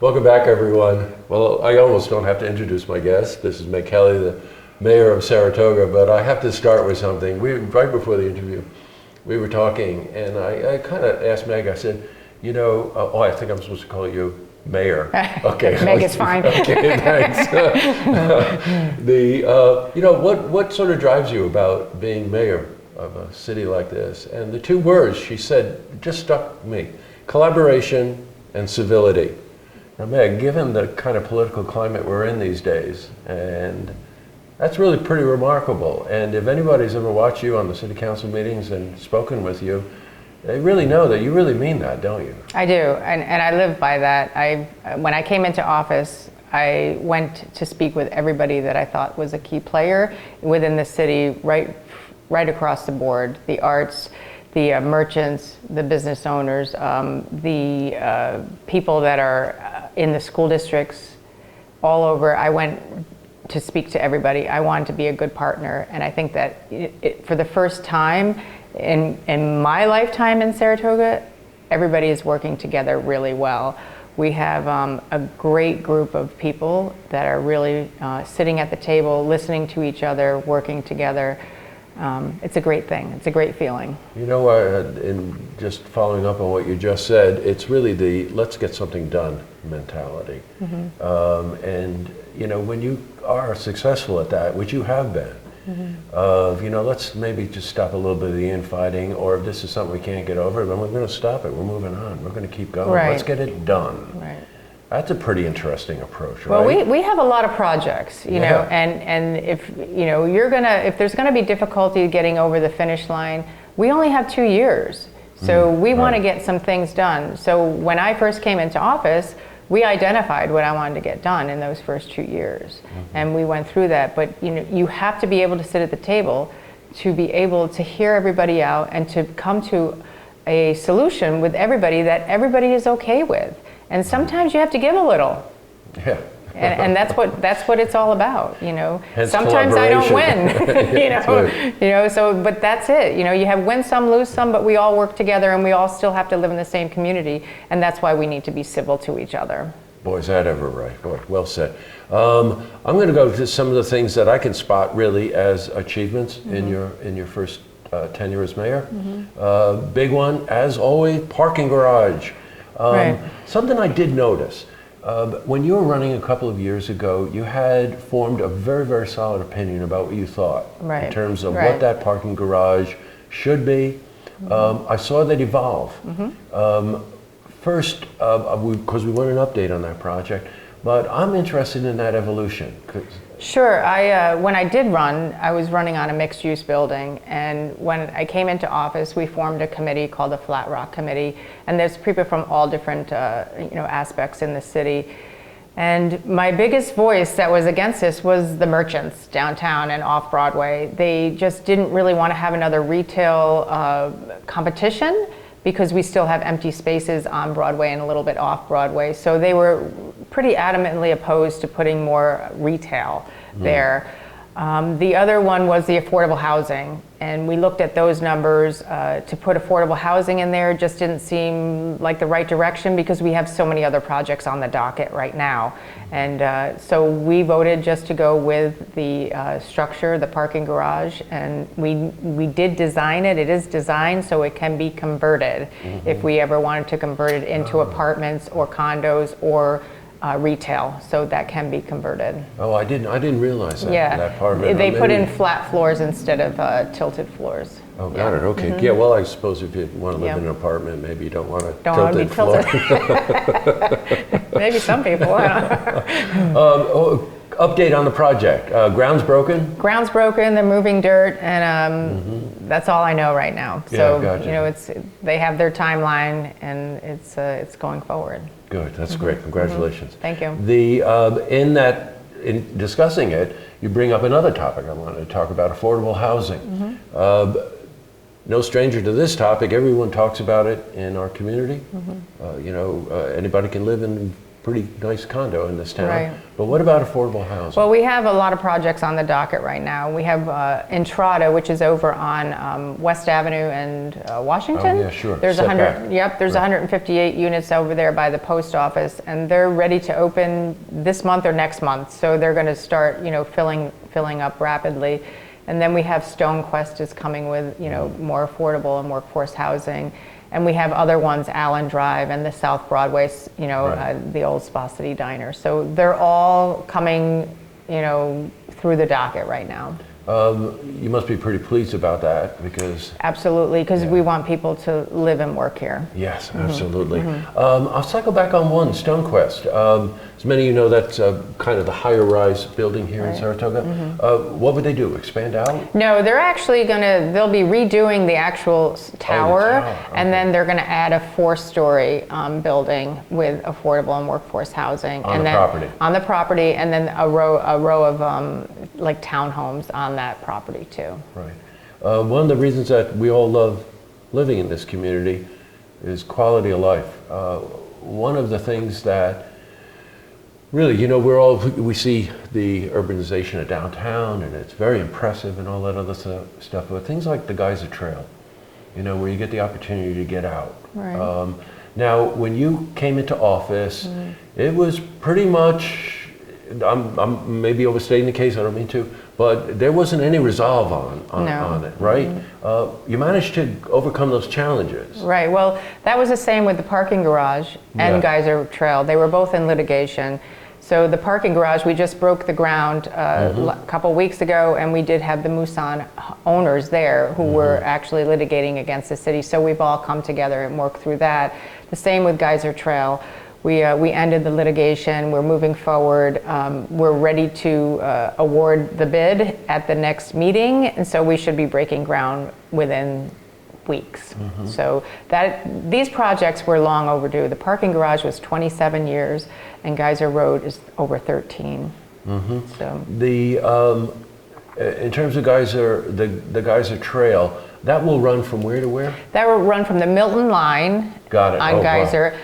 Welcome back, everyone. Well, I almost don't have to introduce my guest. This is Meg Kelly, the mayor of Saratoga, but I have to start with something. Right before the interview, we were talking, and I kind of asked Meg, I said, I think I'm supposed to call you mayor. Okay. Meg is fine. Okay, thanks. What sort of drives you about being mayor of a city like this? And the two words she said just stuck with me: collaboration and civility. Now, Meg, given the kind of political climate we're in these days, and that's really pretty remarkable. And if anybody's ever watched you on the city council meetings and spoken with you, they really know that you really mean that, don't you? I do, and I live by that. When I came into office, I went to speak with everybody that I thought was a key player within the city, right across the board: the arts, the merchants, the business owners, the people that are in the school districts, all over. I went to speak to everybody. I wanted to be a good partner, and I think that for the first time in my lifetime in Saratoga, everybody is working together really well. We have a great group of people that are really sitting at the table, listening to each other, working together. It's a great thing. It's a great feeling. In just following up on what you just said, it's really the let's get something done mentality. Mm-hmm. When you are successful at that, which you have been, mm-hmm. Let's maybe just stop a little bit of the infighting, or if this is something we can't get over, then we're going to stop it. We're moving on. We're going to keep going. Right. Let's get it done. Right. That's a pretty interesting approach, right? Well, we have a lot of projects, and if there's gonna be difficulty getting over the finish line, we only have 2 years. So we want to get some things done. So when I first came into office, we identified what I wanted to get done in those first 2 years. Mm-hmm. And we went through that, but you have to be able to sit at the table to be able to hear everybody out and to come to a solution with everybody that everybody is okay with. And sometimes you have to give a little. Yeah. and that's what it's all about, Hence sometimes I don't win, right. but that's it. You have win some, lose some, but we all work together and we all still have to live in the same community, and that's why we need to be civil to each other. Boy, is that ever right. Boy, well said. I'm going to go to some of the things that I can spot really as achievements mm-hmm. in your first tenure as mayor. Mm-hmm. Big one, as always, parking garage. Right. Something I did notice, when you were running a couple of years ago, you had formed a very, very solid opinion about what you thought in terms of what that parking garage should be. Mm-hmm. I saw that evolve. Mm-hmm. First, because we want an update on that project, but I'm interested in that evolution. Sure. When I did run, I was running on a mixed-use building, and when I came into office, we formed a committee called the Flat Rock Committee, and there's people from all different aspects in the city. And my biggest voice that was against this was the merchants downtown and off Broadway. They just didn't really want to have another retail competition, because we still have empty spaces on Broadway and a little bit off Broadway. So they were pretty adamantly opposed to putting more retail there. The other one was the affordable housing. And we looked at those numbers. To put affordable housing in there just didn't seem like the right direction, because we have so many other projects on the docket right now. And so we voted just to go with the structure, the parking garage, and we did design it. It is designed so it can be converted if we ever wanted to convert it into apartments or condos or retail, so that can be converted. Oh, I didn't realize that. Yeah, that part of it. They put in flat floors instead of tilted floors. Oh, got it. Okay. Mm-hmm. Yeah. Well, I suppose if you want to live in an apartment, maybe you don't want a tilted floor. Maybe some people. Update on the project. Ground's broken. Ground's broken. They're moving dirt, and that's all I know right now. So gotcha. They have their timeline, and it's going forward. Good. That's great. Congratulations. Thank you. In discussing it, you bring up another topic. I wanted to talk about affordable housing. No stranger to this topic. Everyone talks about it in our community. Anybody can live in pretty nice condo in this town. Right. But what about affordable housing? Well, we have a lot of projects on the docket right now. We have Entrada, which is over on West Avenue and Washington. Oh, yeah, sure. There's Setback. there's Right. 158 units over there by the post office, and they're ready to open this month or next month. So they're going to start, filling up rapidly. And then we have StoneQuest is coming with, more affordable and workforce housing. And we have other ones, Allen Drive and the South Broadway, Right. the old Spa City Diner. So they're all coming, through the docket right now. You must be pretty pleased about that because, Absolutely, because we want people to live and work here. yes, absolutely. I'll cycle back on one, StoneQuest. As many of you know, that's kind of the higher rise building here in Right. Saratoga. What would they do, expand out? No, they're actually they'll be redoing the actual tower, tower, and then they're gonna add a 4-story building with affordable and workforce housing. On and the then, property. On the property, and then a row of like townhomes on that property too. Right. One of the reasons that we all love living in this community is quality of life. One of the things that really, we see the urbanization of downtown and it's very impressive and all that other stuff, but things like the Geyser Trail, where you get the opportunity to get out. Right. Now, when you came into office, it was pretty much, I'm maybe overstating the case, I don't mean to, but there wasn't any resolve on it, right? You managed to overcome those challenges. Right. Well, that was the same with the parking garage and Yeah. Geyser Trail. They were both in litigation. So the parking garage, we just broke the ground a couple weeks ago, and we did have the Musan owners there who were actually litigating against the city. So we've all come together and worked through that. The same with Geyser Trail. We ended the litigation. We're moving forward. We're ready to award the bid at the next meeting, and so we should be breaking ground within weeks. So these projects were long overdue. The parking garage was 27 years, and Geyser Road is over 13. So In terms of the Geyser Trail, that will run from where to where? that will run from the Milton line Got it. on Oh, wow. Geyser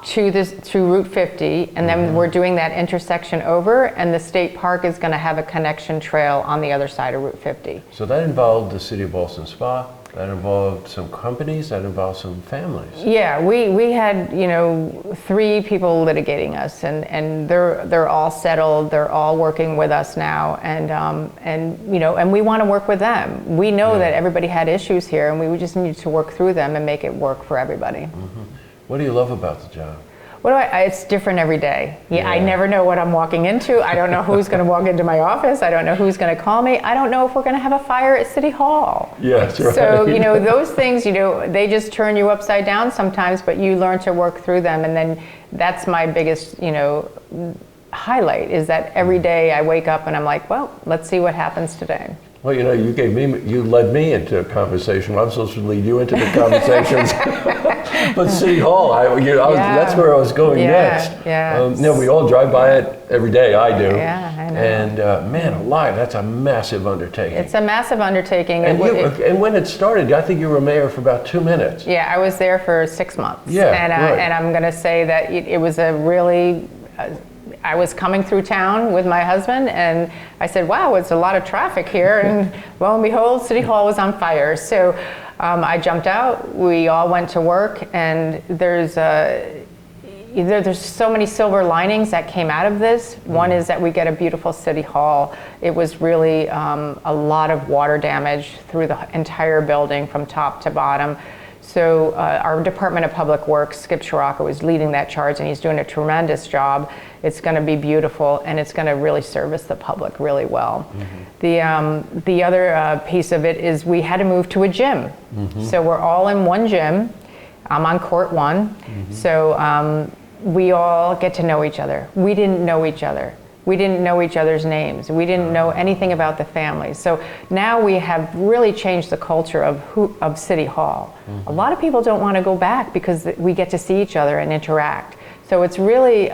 to Route 50, and then we're doing that intersection over, and the state park is going to have a connection trail on the other side of Route 50. So that involved the City of Boston Spa, that involved some companies, that involved some families. Yeah, we had 3 people litigating us, and they're all settled. They're all working with us now, and we want to work with them. We know that everybody had issues here, and we just need to work through them and make it work for everybody. What do you love about the job? It's different every day. I Yeah. never know what I'm walking into. I don't know who's going to walk into my office. I don't know who's going to call me. I don't know if we're going to have a fire at City Hall. Yeah, that's right. So, those things, they just turn you upside down sometimes, but you learn to work through them. And then that's my biggest, highlight is that every day I wake up and I'm like, well, let's see what happens today. Well, you led me into a conversation. I'm supposed to lead you into the conversations. But City Hall, that's where I was going next. Yeah. We all drive by it every day. I do. Yeah, I know. And man alive, that's a massive undertaking. It's a massive undertaking. And when it started, I think you were mayor for about 2 minutes. Yeah, I was there for 6 months. Yeah, right. And I'm going to say that it was a really, I was coming through town with my husband, and I said, wow, it's a lot of traffic here. And lo and behold, City Hall was on fire. So I jumped out. We all went to work, and there's so many silver linings that came out of this. One is that we get a beautiful City Hall. It was really a lot of water damage through the entire building from top to bottom. So our Department of Public Works, Skip Scirocco, is leading that charge, and he's doing a tremendous job. It's going to be beautiful, and it's going to really service the public really well. The other piece of it is we had to move to a gym. So we're all in one gym. I'm on Court 1. So we all get to know each other. We didn't know each other. We didn't know each other's names. We didn't know anything about the families. So now we have really changed the culture of City Hall. A lot of people don't want to go back because we get to see each other and interact. So it's really,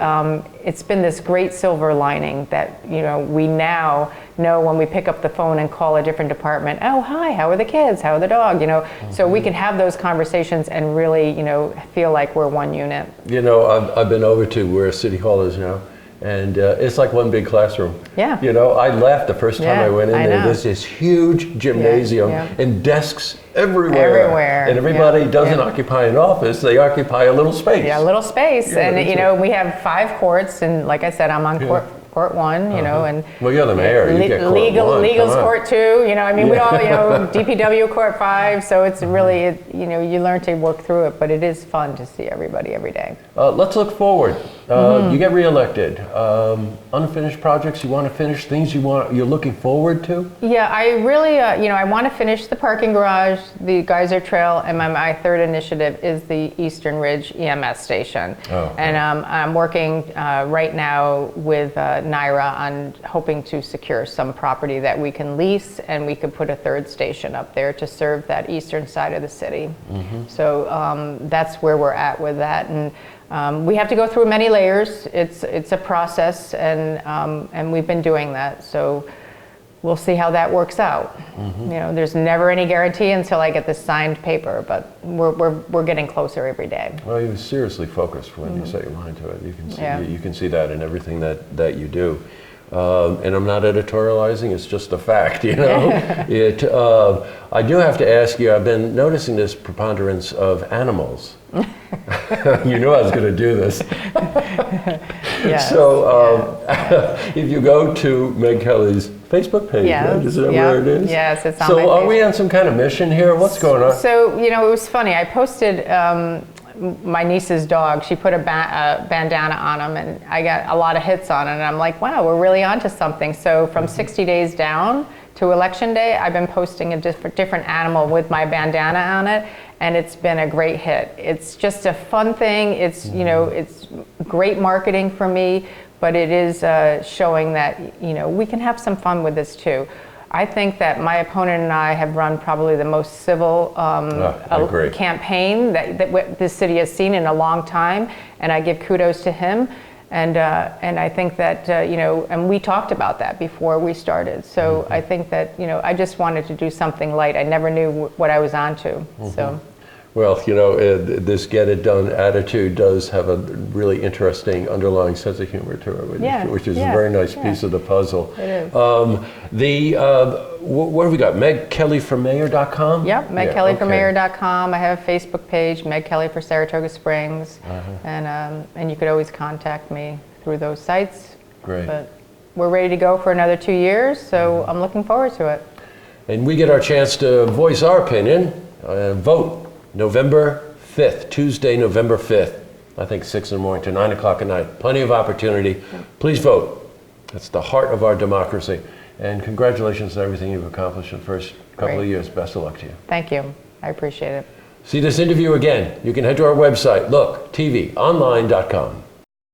it's been this great silver lining that, you know, we now know when we pick up the phone and call a different department, oh, hi, how are the kids? How are the dog? You know, so we can have those conversations and really, you know, feel like we're one unit. You know, I've been over to where City Hall is now, and it's like one big classroom. Yeah. You know, I laughed the first time Yeah, I went in I there. know. There's this huge gymnasium yeah. and desks everywhere. Everywhere, And everybody yeah, doesn't yeah. occupy an office, they occupy a little space. Yeah, a little space. Yeah, And, that's you know, we have 5 courts, and like I said, I'm on court 1, you know, and Well, you're the mayor, you get court one, legal's come on. court 2, you know, I mean, we all, you know, DPW court 5, so it's really, you know, you learn to work through it, but it is fun to see everybody every day. Let's look forward. You get reelected. Unfinished projects you want to finish, things you're looking forward to? Yeah, I really, you know, I want to finish the parking garage, the Geyser Trail, and my third initiative is the Eastern Ridge EMS station. Oh, okay. And I'm working right now with NYRA on hoping to secure some property that we can lease, and we could put a third station up there to serve that eastern side of the city. So that's where we're at with that. And we have to go through many layers. It's a process, and we've been doing that. So we'll see how that works out. You know, there's never any guarantee until I get the signed paper, but we're getting closer every day. Well, you're seriously focused when you set your mind to it. You can see, Yeah. you can see that in everything that you do. And I'm not editorializing, it's just a fact, you know? I do have to ask you, I've been noticing this preponderance of animals. You knew I was going to do this. Yes, So if you go to Meg Kelly's Facebook page, Yes, right? Is that yeah. where it is? Yes, it's on So my are we on some kind of mission here? What's going on? So, you know, it was funny. I posted my niece's dog. She put a bandana on him, and I got a lot of hits on it. And I'm like, wow, we're really onto something. So from 60 days down to Election Day, I've been posting a different animal with my bandana on it, and it's been a great hit. It's just a fun thing. It's, you know, it's great marketing for me, but it is showing that, you know, we can have some fun with this too. I think that my opponent and I have run probably the most civil I agree. campaign that this city has seen in a long time, and I give kudos to him. And I think that, you know, and we talked about that before we started. So I think that, you know, I just wanted to do something light. I never knew what I was onto. So. Well, you know, this get it done attitude does have a really interesting underlying sense of humor to it, which is a very nice piece of the puzzle. It is. What have we got? MegKellyForMayor.com? Yep, MegKellyForMayor.com. I have a Facebook page, Meg Kelly for Saratoga Springs, and you could always contact me through those sites. Great. But we're ready to go for another 2 years, so I'm looking forward to it. And we get our chance to voice our opinion, vote November 5th, Tuesday, November 5th. I think 6 in the morning to 9 o'clock at night. Plenty of opportunity. Please vote. That's the heart of our democracy. And congratulations on everything you've accomplished in the first couple of years. Best of luck to you. Thank you. I appreciate it. See this interview again. You can head to our website, looktvonline.com.